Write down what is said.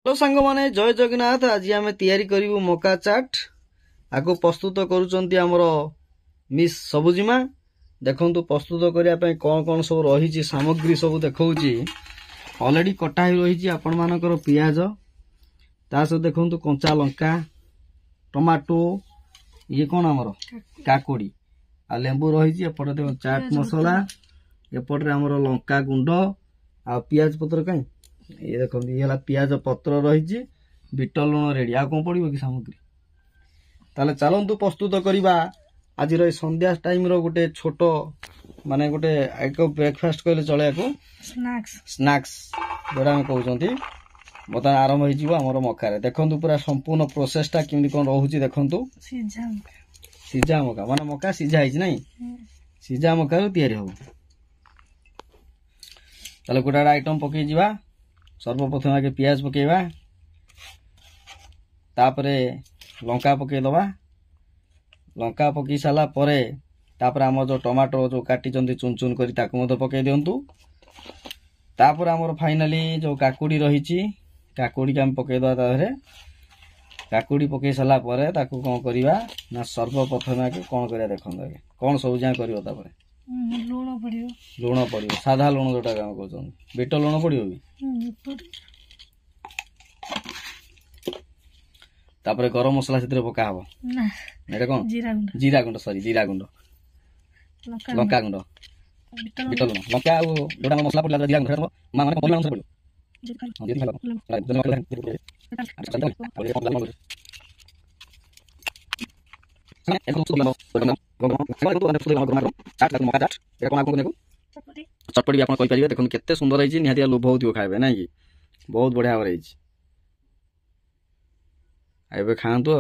Hello सांग माने जय जगन्नाथ। आज आम तैयारी करूँ मका चाट। आको प्रस्तुत कर मिस सबुजिमा। देखु प्रस्तुत करने कौन कौन सब रही सामग्री सब देखा अलरेडी कटा रही आपण मानकर पियाज ता सहित देखु कंचा लंका टमाटो ये कौन आमर काकुड़ी आ लेंबू रही एपटे चाट मसला एपटे आमर लंका गुंड आ पियाज पत्र कहीं ये देखो ये पियाज पत्र रही बिट लुण रेडी आ कौन पड़ो कि सामग्री ताले चलतु प्रस्तुत करवा आज संध्या टाइम गोटे छोट माने गोटे एक ब्रेकफास्ट कहले चले स्नैक्स जोड़ा कहते बर्तमान आरंभ होमर मकार देखु पूरा संपूर्ण प्रोसेसटा केमती कौन रोचे देखु सीझा मका माने मका सीझा ना सीझा मकार तैयारी हम ताले गोटे आइटम पकई जा सर्वप्रथम आगे पियाज पकेवा तापरे लंका पकेदबा लंका पकई सारा परे तापरे आम जो टमाटो जो काटी चुन चुन करी ताकू पकई दिंतु तापर आमर फाइनाली जो काकुड़ी रही काकुड़ी आम पकईदबा ताधरे काकुड़ी पकई सारा परे ताकू कौन करवा ना सर्वप्रथम आगे कौन करिया देखो आगे कौन सब जाए कर लुण पड़ो साधा लुण जोटा कहते बिट लुण पड़ो भी तापर गरम मसला से पका हम एटा कौन जीरा गुंड सॉरी जीरा गुंड लंका गुंड बिट लुण लंका जोटा मसला पड़ा जीरा गुंड मां माने पड़ो अनुसार चटपटी आप देखो केते सुंदर है निहाती लोभ हो खाए ना कि बहुत बढ़िया रही खातु।